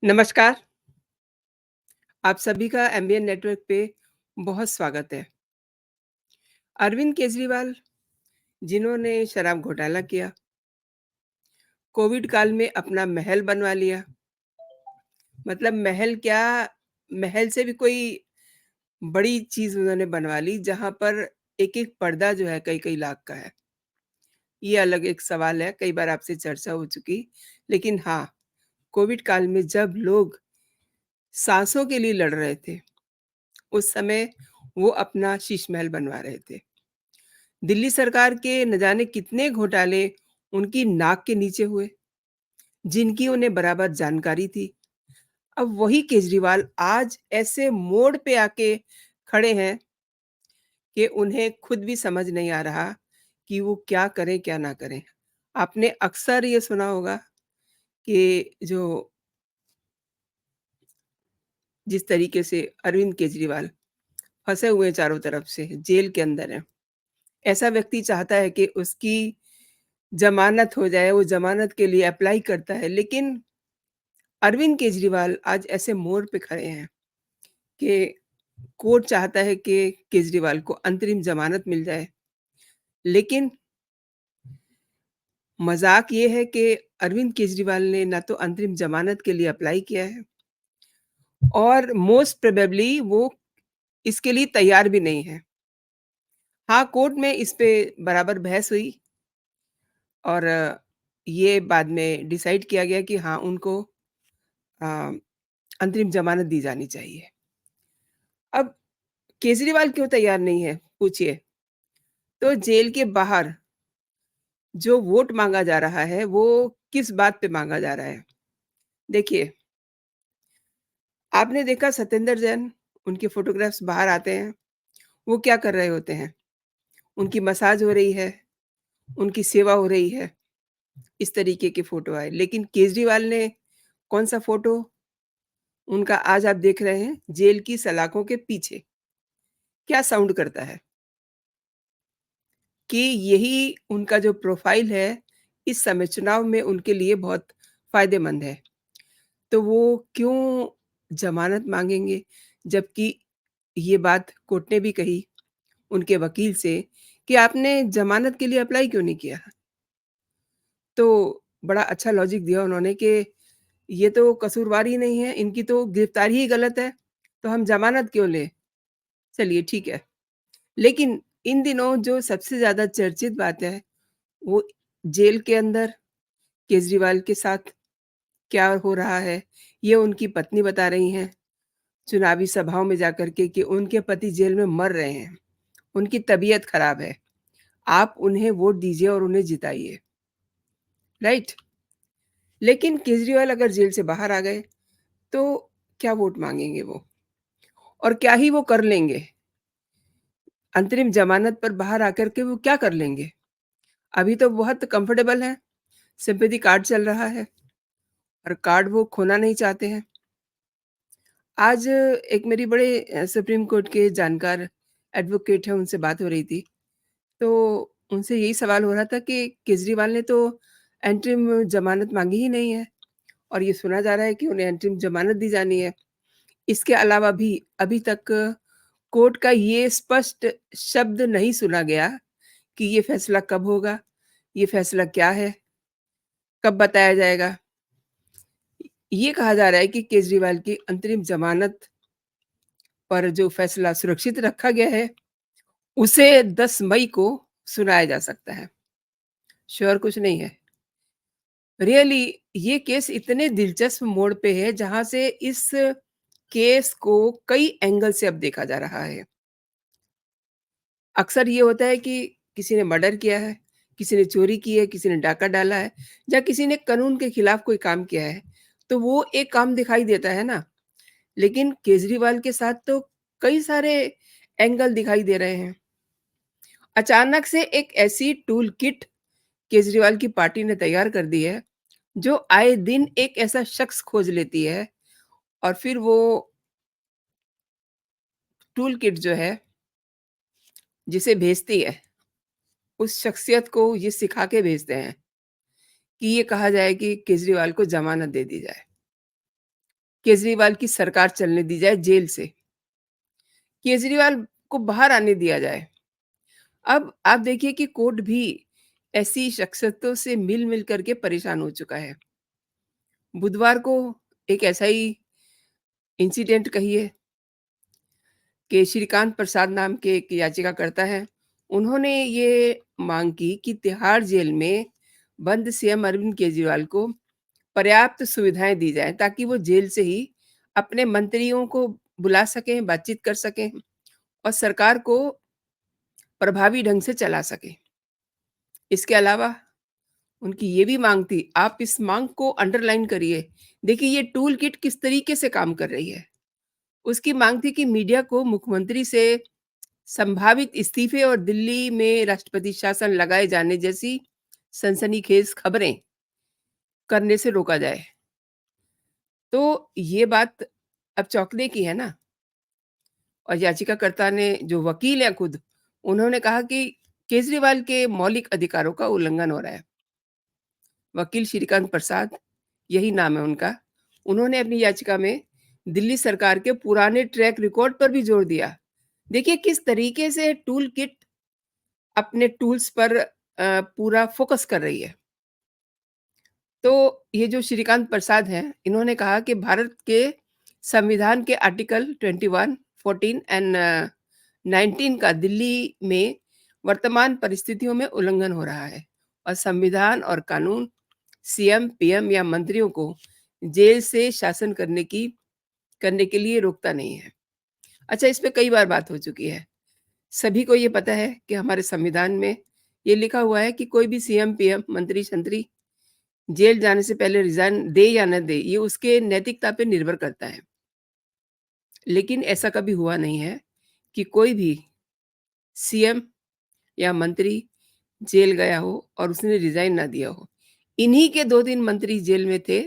नमस्कार, आप सभी का एमबीएन नेटवर्क पे बहुत स्वागत है। अरविंद केजरीवाल जिन्होंने शराब घोटाला किया, कोविड काल में अपना महल बनवा लिया, मतलब महल क्या, महल से भी कोई बड़ी चीज़ उन्होंने बनवा ली, जहाँ पर एक-एक पर्दा जो है कई-कई लाख का है। ये अलग एक सवाल है, कई बार आपसे चर्चा हो चुकी। लेकिन हाँ, कोविड काल में जब लोग साँसों के लिए लड़ रहे थे, उस समय वो अपना शीश महल बनवा रहे थे। दिल्ली सरकार के न जाने कितने घोटाले उनकी नाक के नीचे हुए, जिनकी उन्हें बराबर जानकारी थी। अब वही केजरीवाल आज ऐसे मोड़ पे आके खड़े हैं कि उन्हें खुद भी समझ नहीं आ रहा कि वो क्या करें, क्या ना करें। आपने अक्सर ये सुना होगा कि जो जिस तरीके से अरविंद केजरीवाल फँसे हुए हैं चारों तरफ से, जेल के अंदर हैं। ऐसा व्यक्ति चाहता है कि उसकी ज़मानत हो जाए, वो ज़मानत के लिए अप्लाई करता है, लेकिन अरविंद केजरीवाल आज ऐसे मोड़ पे खड़े हैं कि कोर्ट चाहता है कि केजरीवाल को अंतरिम ज़मानत मिल जाए। लेकिन मज़ाक ये है कि अरविंद केजरीवाल ने ना तो अंतरिम ज़मानत के लिए अप्लाई किया है और मोस्ट प्रोबेबली वो इसके लिए तैयार भी नहीं है। हाँ, कोर्ट में इस पे बराबर बहस हुई और ये बाद में डिसाइड किया गया कि हाँ, उनको अ, अंतरिम ज़मानत दी जानी चाहिए। अब केजरीवाल क्यों तैयार नहीं है, पूछिए? तो जेल के बाहर जो वोट माँगा जा रहा है, वो किस बात पे माँगा जा रहा है? देखिए, आपने देखा सत्येंद्र जैन, उनके फ़ोटोग्राफ्स बाहर आते हैं, वो क्या कर रहे होते हैं? उनकी मसाज हो रही है, उनकी सेवा हो रही है, इस तरीके की फ़ोटो आए। लेकिन केजरीवाल ने कौन-सा फ़ोटो उनका आज आप देख रहे हैं, जेल की सलाखों के पीछे। क्या साउंड करता है? कि यही उनका जो प्रोफ़ाइल है, इस समय चुनाव में उनके लिए बहुत फ़ायदेमंद है। तो वो क्यों ज़मानत माँगेंगे? जबकि ये बात कोर्ट ने भी कही उनके वकील से कि आपने ज़मानत के लिए अप्लाई क्यों नहीं किया? तो बड़ा अच्छा लॉजिक दिया उन्होंने कि ये तो कसूरवार ही नहीं है, इनकी तो गिरफ्तारी ही गलत है, तो हम ज़मानत क्यों लें? चलिए ठीक है। लेकिन इन दिनों जो सबसे ज़्यादा चर्चित बात है, वो जेल के अंदर केजरीवाल के साथ क्या हो रहा है, ये उनकी पत्नी बता रही हैं, चुनावी सभाओं में जाकर के कि उनके पति जेल में मर रहे हैं, उनकी तबीयत खराब है, आप उन्हें वोट दीजिए और उन्हें जिताइए, राइट? लेकिन केजरीवाल अगर जेल से बाहर आ गए, तो क्या वोट माँगेंगे वो? और क्या ही वो कर लेंगे? अंतरिम ज़मानत पर बाहर आकर के वो क्या कर लेंगे? अभी तो बहुत कंफर्टेबल हैं, सिम्पैथी कार्ड चल रहा है और कार्ड वो खोना नहीं चाहते हैं। आज एक मेरी बड़े सुप्रीम कोर्ट के जानकार एडवोकेट हैं, उनसे बात हो रही थी। तो उनसे यही सवाल हो रहा था कि केजरीवाल ने तो एंटरिम ज़मानत माँगी ही नहीं है और ये सुना जा रहा है कि उन्हें एंटरिम ज़मानत दी जानी है। इसके अलावा भी अभी तक कोर्ट का ये स्पष्ट शब्द नहीं सुना गया कि ये फैसला कब होगा, ये फैसला क्या है, कब बताया जाएगा। ये कहा जा रहा है कि केजरीवाल की अंतरिम ज़मानत पर जो फैसला सुरक्षित रखा गया है, उसे 10 मई को सुनाया जा सकता है। श्योर कुछ नहीं है। रियली ये केस इतने दिलचस्प मोड़ पे है जहाँ से इस केस को कई एंगल से अब देखा जा रहा है। अक्सर ये होता है कि किसी ने मर्डर किया है, किसी ने चोरी की है, किसी ने डाका डाला है या किसी ने कानून के खिलाफ कोई काम किया है, तो वो एक काम दिखाई देता है ना। लेकिन केजरीवाल के साथ तो कई सारे एंगल दिखाई दे रहे हैं। अचानक से एक ऐसी टूल किट केजरीवाल की पार्टी ने तैयार कर दी है, जो आए दिन एक ऐसा शख्स खोज लेती है और फिर वो टूल किट जो है, जिसे भेजती है, उस शख्सियत को ये सिखा के भेजते हैं कि ये कहा जाए कि केजरीवाल को ज़मानत दे दी जाए। केजरीवाल की सरकार चलने दी जाए जेल से। केजरीवाल को बाहर आने दिया जाए। अब आप देखिए कि कोर्ट भी ऐसी शख्सियतों से मिल-मिल करके परेशान हो चुका है। बुधवार को एक ऐसा ही इंसिडेंट कहिए कि श्रीकांत प्रसाद नाम के एक याचिकाकर्ता हैं। उन्होंने ये माँग की कि तिहाड़ जेल में बंद सीएम अरविंद केजरीवाल को पर्याप्त सुविधाएँ दी जाएँ ताकि वो जेल से ही अपने मंत्रियों को बुला सकें, बातचीत कर सकें और सरकार को प्रभावी ढंग से चला सकें। इसके अलावा उनकी ये भी माँग थी, आप इस माँग को अंडरलाइन करिए। देखिए ये टूल किट किस तरीके से काम कर रही है। उसकी माँग थी कि मीडिया को मुख्यमंत्री से संभावित इस्तीफे और दिल्ली में राष्ट्रपति शासन लगाए जाने जैसी सनसनीखेज़ खबरें करने से रोका जाए। तो ये बात अब चौंकने की है ना। और याचिकाकर्ता ने जो वकील हैं खुद, उन्होंने कहा कि केजरीवाल के मौलिक अधिकारों का उल्लंघन हो रहा है। वकील श्रीकांत प्रसाद, यही नाम है उनका, उन्होंने अपनी याचिका में दिल्ली सरकार के पुराने ट्रैक रिकॉर्ड पर भी जोर दिया। देखिए किस तरीके से टूल किट अपने टूल्स पर पूरा फ़ोकस कर रही है। तो ये जो श्रीकांत प्रसाद हैं, इन्होंने कहा कि भारत के संविधान के आर्टिकल 21, 14 एंड 19 का दिल्ली में वर्तमान परिस्थितियों में उल्लंघन हो रहा है और संविधान और कानून सीएम, पीएम या मंत्रियों को जेल से शासन करने के लिए रोकता नहीं है। अच्छा, इस पे कई बार बात हो चुकी है। सभी को ये पता है कि हमारे संविधान में ये लिखा हुआ है कि कोई भी सीएम, पीएम, मंत्री-संतरी जेल जाने से पहले रिज़ाइन दे या ना दे, ये उसके नैतिकता पे निर्भर करता है। लेकिन ऐसा कभी हुआ नहीं है कि कोई भी सीएम या मंत्री जेल गया हो और उसने रिज़ाइन ना दिया हो। इन्हीं के 2-3 मंत्री जेल में थे,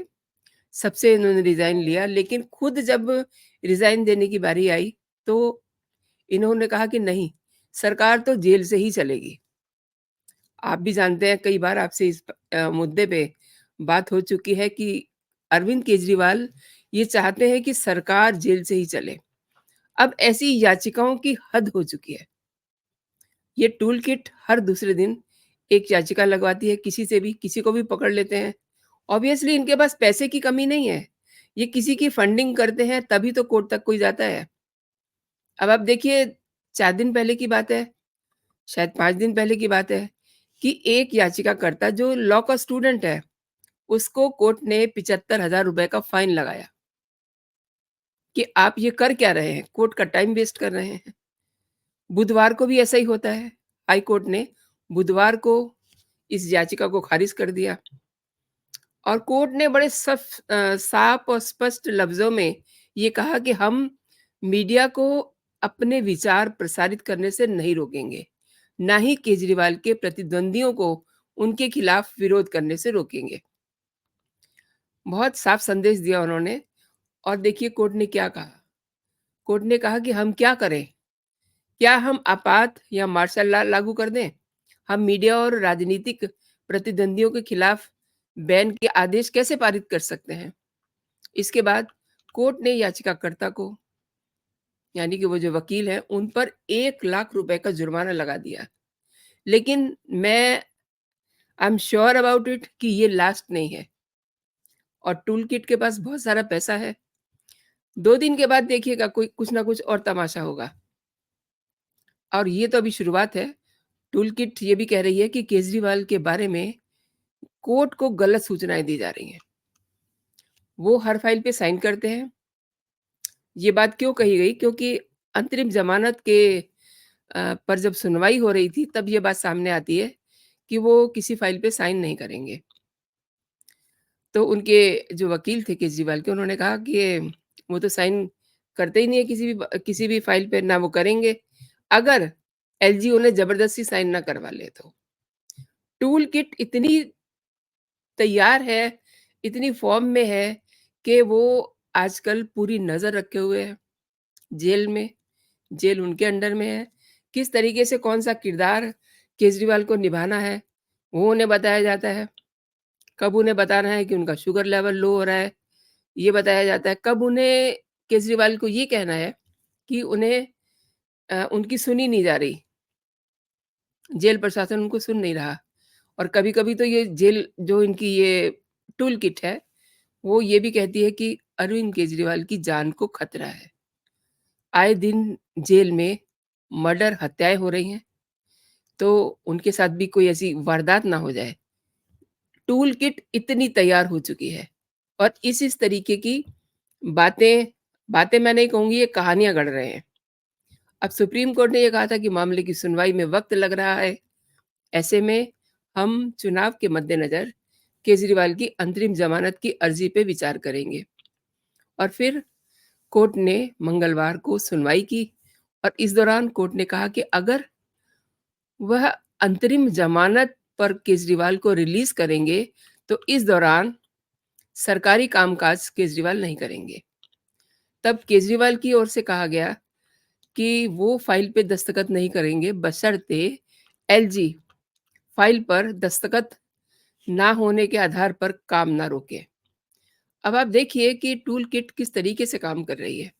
सबसे इन्होंने रिज़ाइन लिया, लेकिन खुद जब रिज़ाइन देने की बारी आई, तो इन्होंने कहा कि नहीं, सरकार तो जेल से ही चलेगी। आप भी जानते हैं कई बार आपसे इस मुद्दे पे बात हो चुकी है कि अरविंद केजरीवाल ये चाहते हैं कि सरकार जेल से ही चले। अब ऐसी याचिकाओं की हद हो चुकी है। ये टूल किट हर दूसरे दिन एक याचिका लगवाती है, किसी से भी, किसी को भी पकड़ लेते हैं। ऑब्वियसली इनके पास पैसे की कमी नहीं है। ये किसी की फंडिंग करते हैं तभी तो कोर्ट तक कोई जाता है। अब आप देखिए 4 दिन पहले की बात है, शायद 5 दिन पहले की बात है कि एक याचिकाकर्ता जो लॉ का स्टूडेंट है, उसको कोर्ट ने 75,000 रुपए का फाइन लगाया कि आप ये कर क्या रहे हैं? कोर्ट का टाइम वेस्ट कर रहे हैं। बुधवार को भी ऐसा ही होता है। हाई कोर्ट ने बुधवार को इस याचिका को खारिज कर दिया और कोर्ट ने बड़े साफ और स्पष्ट लफ्ज़ों में ये कहा कि हम मीडिया को अपने विचार प्रसारित करने से नहीं रोकेंगे, ना ही केजरीवाल के प्रतिद्वंदियों को उनके खिलाफ विरोध करने से रोकेंगे। बहुत साफ संदेश दिया उन्होंने और देखिए कोर्ट ने क्या कहा? कोर्ट ने कहा कि हम क्या करें? क्या हम आपात या मार्शल लॉ लागू कर दें? हम मीडिया और राजनीतिक प्रतिद्वंदियों के खिलाफ बैन के आदेश कैसे पारित कर सकते हैं? इसके बाद कोर्ट ने याचिकाकर्ता को, यानी कि वो जो वकील हैं, उन पर 1 लाख रुपए का जुर्माना लगा दिया। लेकिन मैं I am sure about it कि ये लास्ट नहीं है और टूल किट के पास बहुत सारा पैसा है। 2 दिन के बाद देखिएगा कोई कुछ ना कुछ और तमाशा होगा और ये तो अभी शुरुआत है। टूल किट ये भी कह रही है कि केजरीवाल के बारे में कोर्ट को गलत सूचनाएँ दी जा रही हैं। वो हर फाइल पे साइन करते हैं। ये बात क्यों कही गई? क्योंकि अंतरिम ज़मानत के पर जब सुनवाई हो रही थी तब ये बात सामने आती है कि वो किसी फाइल पे साइन नहीं करेंगे। तो उनके जो वकील थे केजरीवाल के, उन्होंने कहा कि ये वो तो साइन करते ही नहीं है किसी भी फाइल पे, ना वो करेंगे, अगर एलजी उन्हें ज़बरदस्ती साइन ना करवा ले तो। टूल किट इतनी तैयार है, इतनी फ़ॉर्म में है कि वो आजकल पूरी नज़र रखे हुए है जेल में, जेल उनके अंडर में है। किस तरीके से कौन-सा किरदार केजरीवाल को निभाना है, वो उन्हें बताया जाता है। कब उन्हें बताना है कि उनका शुगर लेवल लो हो रहा है, ये बताया जाता है। कब उन्हें केजरीवाल को ये कहना है कि उन्हें उनकी सुनी नहीं जा रही, जेल प्रशासन उनको सुन नहीं रहा। और कभी-कभी तो ये जेल जो इनकी ये टूल किट है, वो ये भी कहती है कि अरविंद केजरीवाल की जान को खतरा है। आए दिन जेल में मर्डर, हत्याएँ हो रही हैं, तो उनके साथ भी कोई ऐसी वारदात ना हो जाए। टूल किट इतनी तैयार हो चुकी है और इस तरीके की बातें बातें मैं नहीं कहूँगी, ये कहानियाँ गढ़ रहे हैं। अब सुप्रीम कोर्ट ने ये कहा था कि मामले की सुनवाई में वक़्त लग रहा है। ऐसे में हम चुनाव के मद्देनज़र केजरीवाल की अंतरिम ज़मानत की अर्ज़ी पे विचार करेंगे। और फिर कोर्ट ने मंगलवार को सुनवाई की और इस दौरान कोर्ट ने कहा कि अगर वह अंतरिम ज़मानत पर केजरीवाल को रिलीज़ करेंगे, तो इस दौरान सरकारी कामकाज केजरीवाल नहीं करेंगे। तब केजरीवाल की ओर से कहा गया कि वो फ़ाइल पे दस्तखत नहीं करेंगे बशर्ते एलजी फ़ाइल पर दस्तखत ना होने के आधार पर काम ना रोके। अब आप देखिए कि टूल किट किस तरीके से काम कर रही है।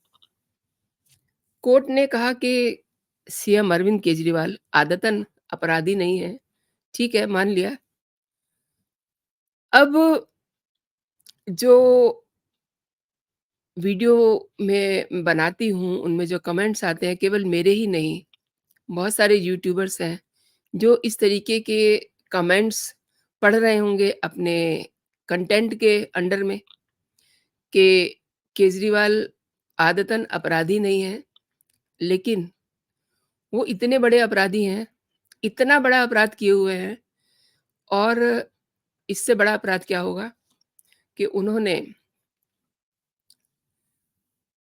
कोर्ट ने कहा कि सीएम अरविंद केजरीवाल आदतन अपराधी नहीं है। ठीक है, मान लिया। अब जो वीडियो मैं बनाती हूँ, उनमें जो कमेंट्स आते हैं, केवल मेरे ही नहीं, बहुत सारे यूट्यूबर्स हैं, जो इस तरीके के कमेंट्स पढ़ रहे होंगे अपने कंटेंट के अंडर में कि केजरीवाल आदतन अपराधी नहीं है, लेकिन वो इतने बड़े अपराधी हैं, इतना बड़ा अपराध किए हुए हैं और इससे बड़ा अपराध क्या होगा कि उन्होंने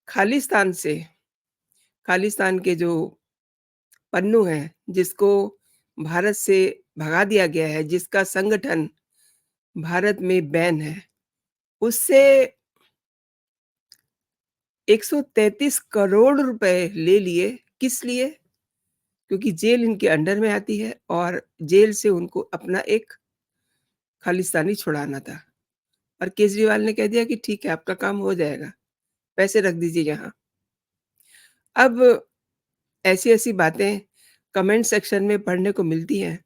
खालिस्तान से खालिस्तान के जो पन्नू हैं, जिसको भारत से भगा दिया गया है, जिसका संगठन भारत में बैन है, उससे 133 करोड़ रुपए ले लिए। किस लिए? क्योंकि जेल इनके अंडर में आती है और जेल से उनको अपना एक खालिस्तानी छुड़ाना था। और केजरीवाल ने कह दिया कि ठीक है, आपका काम हो जाएगा, पैसे रख दीजिए यहाँ। अब ऐसी-ऐसी बातें कमेंट सेक्शन में पढ़ने को मिलती हैं।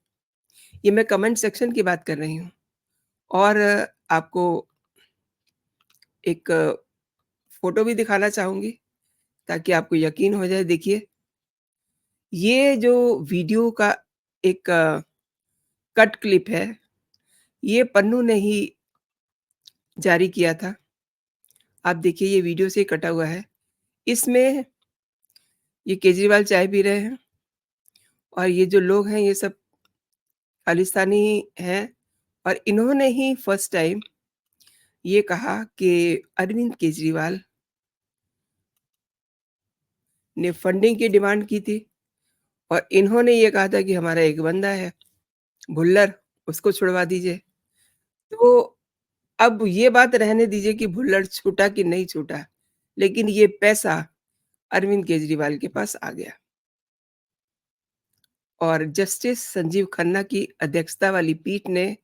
ये मैं कमेंट सेक्शन की बात कर रही हूँ और आपको एक फ़ोटो भी दिखाना चाहूँगी ताकि आपको यकीन हो जाए। देखिए, ये जो वीडियो का एक कट क्लिप है, ये पन्नू ने ही जारी किया था। आप देखिए, ये वीडियो से कटा हुआ है। इसमें ये केजरीवाल चाय पी रहे हैं और ये जो लोग हैं, ये सब खालिस्तानी हैं और इन्होंने ही फर्स्ट टाइम ये कहा कि अरविंद केजरीवाल ने फंडिंग की डिमांड की थी और इन्होंने ये कहा था कि हमारा एक बंदा है, भुल्लर, उसको छुड़वा दीजिए। तो अब ये बात रहने दीजिए कि भुल्लड़ छूटा कि नहीं छूटा, लेकिन ये पैसा अरविंद केजरीवाल के पास आ गया और जस्टिस संजीव खन्ना की अध्यक्षता वाली पीठ ने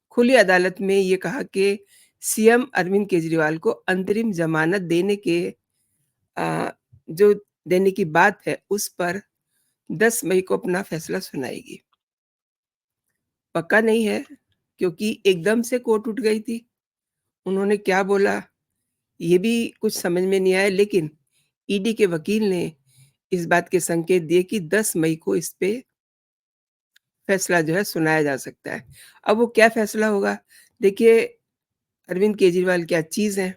खुली अदालत में ये कहा कि सीएम अरविंद केजरीवाल को अंतरिम ज़मानत अ, जो देने की बात है, उस पर 10 मई को अपना फैसला सुनाएगी। पक्का नहीं है, क्योंकि एकदम से कोर्ट उठ गई थी। उन्होंने क्या बोला, ये भी कुछ समझ में नहीं आया, लेकिन ईडी के वकील ने इस बात के संकेत दिए कि 10 मई को इस पे फैसला जो है सुनाया जा सकता है। अब वो क्या फैसला होगा? देखिए, अरविंद केजरीवाल क्या चीज़ हैं,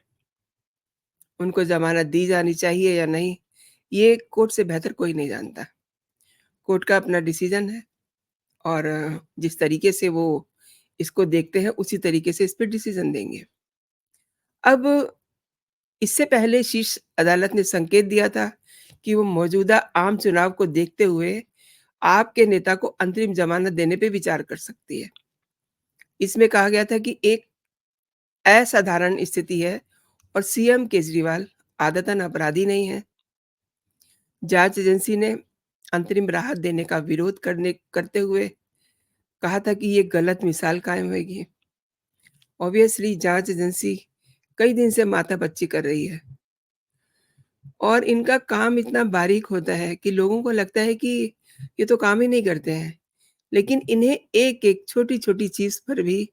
उनको ज़मानत दी जानी चाहिए या नहीं, ये कोर्ट से बेहतर कोई नहीं जानता। कोर्ट का अपना डिसीज़न है और जिस तरीके से वो इसको देखते हैं, उसी तरीके से इस पे डिसीज़न देंगे। अब इससे पहले शीर्ष अदालत ने संकेत दिया था कि वो मौजूदा आम चुनाव को देखते हुए आपके नेता को अंतरिम ज़मानत देने पे विचार कर सकती है। इसमें कहा गया था कि एक असाधारण स्थिति है और सीएम केजरीवाल आदतन अपराधी नहीं है। जांच एजेंसी ने अंतरिम राहत देने का विरोध करते हुए कहा था कि ये गलत मिसाल कायम होगी। ऑब्वियसली जांच एजेंसी कई दिन से माथा-पच्ची कर रही है और इनका काम इतना बारीक होता है कि लोगों को लगता है कि ये तो काम ही नहीं करते हैं। लेकिन इन्हें एक-एक छोटी-छोटी चीज़ पर भी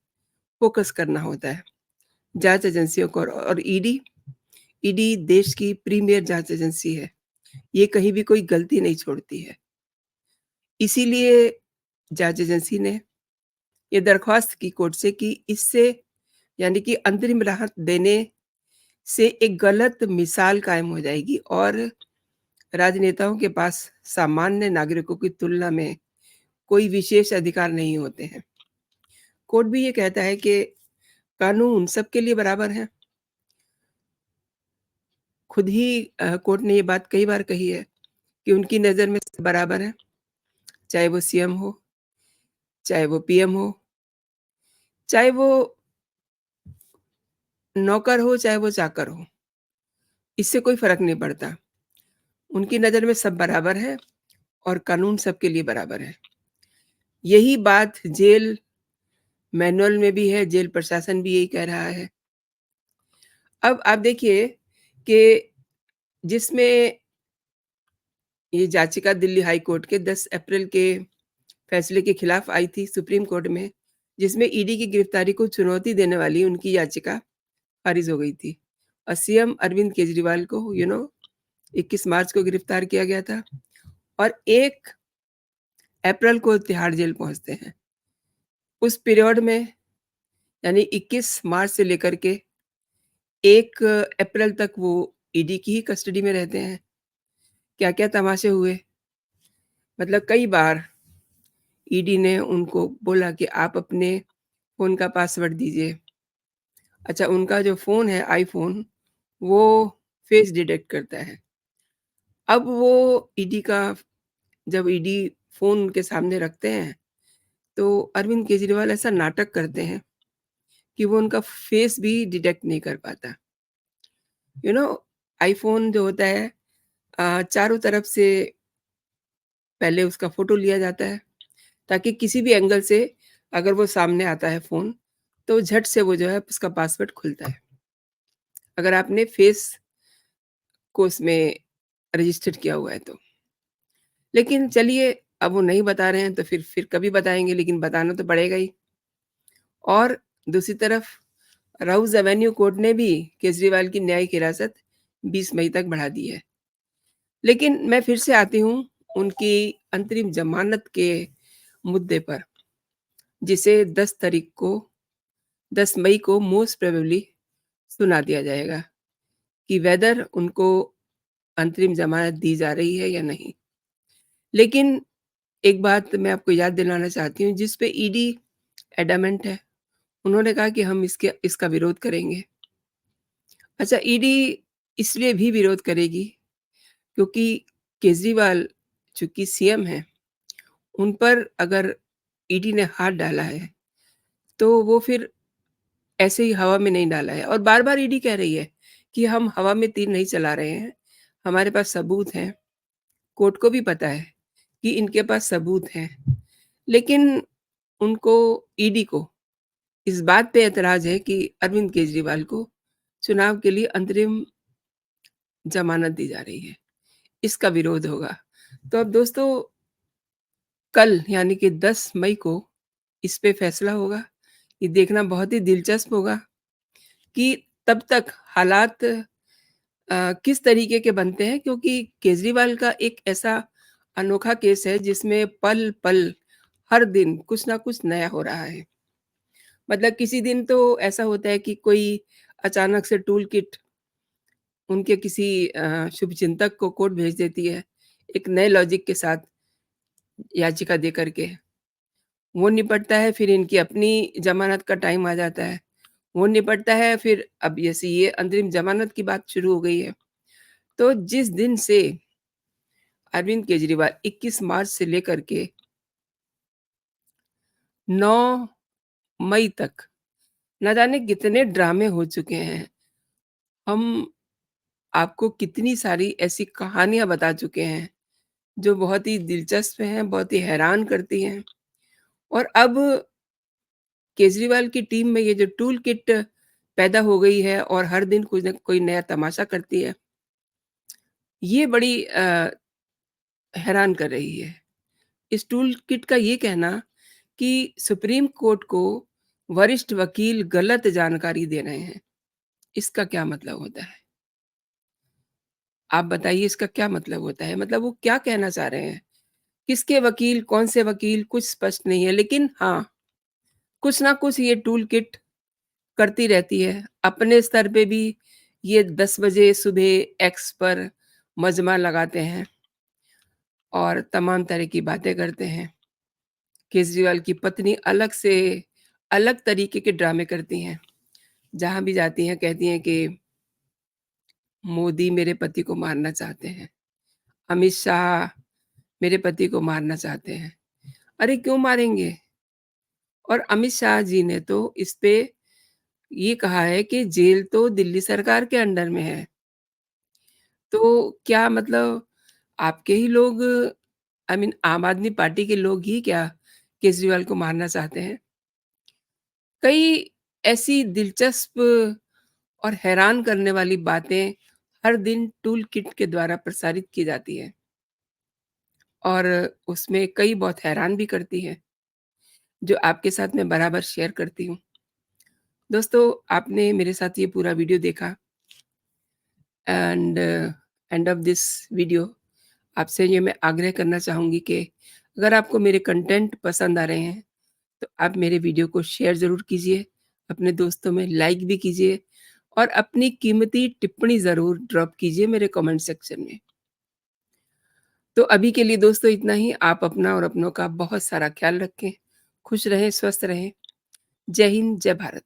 फ़ोकस करना होता है। जाँच एजेंसियों को और ईडी देश की प्रीमियर जाँच एजेंसी है। ये कहीं भी कोई गलती नहीं छोड़ती है। इसीलिए जाँच एजेंसी ने ये दरख्वास्त की कोर्ट से कि इससे यानी कि अंतरिम राहत देने से एक गलत मिसाल कायम हो जाएगी और राजनेताओं के पास सामान्य नागरिकों की तुलना में कोई विशेष अधिकार नहीं होते हैं। कोर्ट भी ये कहता है कि कानून सबके लिए बराबर है। खुद ही कोर्ट ने ये बात कई बार कही है कि उनकी नज़र में सब बराबर हैं, चाहे वो सीएम हो, चाहे वो पीएम हो, चाहे वो नौकर हो, चाहे वो चाकर हो, इससे कोई फ़र्क नहीं पड़ता। उनकी नज़र में सब बराबर हैं और कानून सबके लिए बराबर है। यही बात जेल मैनुअल में भी है, जेल प्रशासन भी यही कह रहा है। अब आप देखिए कि जिसमें ये याचिका दिल्ली हाई कोर्ट के 10 अप्रैल के फैसले के खिलाफ आई थी सुप्रीम कोर्ट में, जिसमें ईडी की गिरफ्तारी को चुनौती देने वाली उनकी याचिका खारिज हो गई थी और सीएम अरविंद केजरीवाल को 21 मार्च को गिरफ्तार किया गया था और 1 अप्रैल को तिहाड़ जेल पहुँचते हैं। उस पीरियड में यानी 21 मार्च से लेकर के 1 अप्रैल तक वो ईडी की ही कस्टडी में रहते हैं। क्या-क्या तमाशे हुए, मतलब कई बार ईडी ने उनको बोला कि आप अपने फ़ोन का पासवर्ड दीजिए। अच्छा, उनका जो फ़ोन है आईफ़ोन, वो फ़ेस डिटेक्ट करता है। अब वो ईडी का जब ईडी फ़ोन उनके सामने रखते हैं, तो अरविंद केजरीवाल ऐसा नाटक करते हैं कि वो उनका फ़ेस भी डिटेक्ट नहीं कर पाता। यू नो आईफ़ोन जो होता है चारों तरफ से पहले उसका फ़ोटो लिया जाता है, ताकि किसी भी एंगल से अगर वो सामने आता है फ़ोन, तो झट से वो जो है उसका पासवर्ड खुलता है। अगर आपने फ़ेस को उसमें रजिस्टर्ड किया हुआ है तो। लेकिन चलिए अब वो नहीं बता रहे हैं तो फिर कभी बताएँगे लेकिन बताना तो पड़ेगा ही। और दूसरी तरफ राउज़ एवेन्यू कोर्ट ने भी केजरीवाल की न्यायिक हिरासत 20 मई तक बढ़ा दी है। लेकिन मैं फिर से आती हूँ उनकी अंतरिम ज़मानत के मुद्दे पर, जिसे 10 मई को मोस्ट प्रोबेबली सुना दिया जाएगा कि वेदर उनको अंतरिम ज़मानत दी जा रही है या नहीं। लेकिन एक बात मैं आपको याद दिलाना चाहती हूँ जिस पे ईडी एडamant है। उन्होंने कहा कि हम इसका विरोध करेंगे। अच्छा, ईडी इसलिए भी विरोध करेगी क्योंकि केजरीवाल चूँकि सीएम हैं, उन पर अगर ईडी ने हाथ डाला है, तो वो फिर ऐसे ही हवा में नहीं डाला है और बार-बार ईडी कह रही है कि हम हवा में तीर नहीं चला रहे हैं, हमारे पास सबूत हैं। कोर्ट को भी पता है कि इनके पास सबूत हैं। लेकिन उनको ईडी को इस बात पे ऐतराज़ है कि अरविंद केजरीवाल को चुनाव के लिए अंतरिम ज़मानत दी जा रही है। इसका विरोध होगा। तो अब दोस्तों कल यानी कि 10 मई को इस पे फैसला होगा। ये देखना बहुत ही दिलचस्प होगा कि तब तक हालात किस तरीके के बनते हैं क्योंकि केजरीवाल का एक ऐसा अनोखा केस है जिसमें पल-पल हर दिन कुछ ना कुछ नया हो रहा है। मतलब किसी दिन तो ऐसा होता है कि कोई अचानक से टूल किट उनके किसी शुभचिंतक को कोर्ट भेज देती है, एक नए लॉजिक के साथ याचिका दे कर के। वो निपटता है, फिर इनकी अपनी ज़मानत का टाइम आ जाता है। वो निपटता है, फिर अब जैसे ये अंतरिम ज़मानत की बात शुरू हो गई है। तो जिस दिन से अरविंद केजरीवाल 21 मार्च से लेकर के 9 मई तक ना जाने कितने ड्रामे हो चुके हैं। हम आपको कितनी सारी ऐसी कहानियाँ बता चुके हैं, जो बहुत ही दिलचस्प हैं, बहुत ही हैरान करती हैं। और अब केजरीवाल की टीम में ये जो टूल किट पैदा हो गई है और हर दिन कुछ न कोई नया तमाशा करती है, ये बड़ी हैरान कर रही है। इस टूल किट का ये कहना कि सुप्रीम कोर्ट को वरिष्ठ वकील गलत जानकारी दे रहे हैं, इसका क्या मतलब होता है? आप बताइए इसका क्या मतलब होता है? मतलब वो क्या कहना चाह रहे हैं? किसके वकील, कौन से वकील, कुछ स्पष्ट नहीं है। लेकिन हाँ, कुछ ना कुछ ये टूल किट करती रहती है। अपने स्तर पे भी ये 10 बजे सुबह एक्स पर मजमा लगाते हैं और तमाम तरह की बातें करते हैं। केजरीवाल की पत्नी अलग तरीके के ड्रामे करती हैं। जहाँ भी जाती हैं कहती हैं कि मोदी मेरे पति को मारना चाहते हैं, अमित शाह मेरे पति को मारना चाहते हैं। अरे क्यों मारेंगे? और अमित शाह जी ने तो इस पे ये कहा है कि जेल तो दिल्ली सरकार के अंडर में है। तो क्या मतलब आपके ही लोग आई मीन आम आदमी पार्टी के लोग ही क्या केजरीवाल को मारना चाहते हैं? कई ऐसी दिलचस्प और हैरान करने वाली बातें हर दिन टूल किट के द्वारा प्रसारित की जाती हैं और उसमें कई बहुत हैरान भी करती हैं, जो आपके साथ मैं बराबर शेयर करती हूँ। दोस्तों, आपने मेरे साथ ये पूरा वीडियो देखा and end of this video आपसे ये मैं आग्रह करना चाहूँगी कि अगर आपको मेरे कंटेंट पसंद आ रहे हैं, तो आप मेरे वीडियो को शेयर ज़रूर कीजिए, अपने दोस्तों में लाइक भी कीजिए और अपनी कीमती टिप्पणी ज़रूर ड्रॉप कीजिए मेरे कमेंट सेक्शन में। तो अभी के लिए दोस्तों इतना ही। आप अपना और अपनों का बहुत सारा ख़्याल रखें, खुश रहें, स्वस्थ रहें। जय हिंद, जय भारत।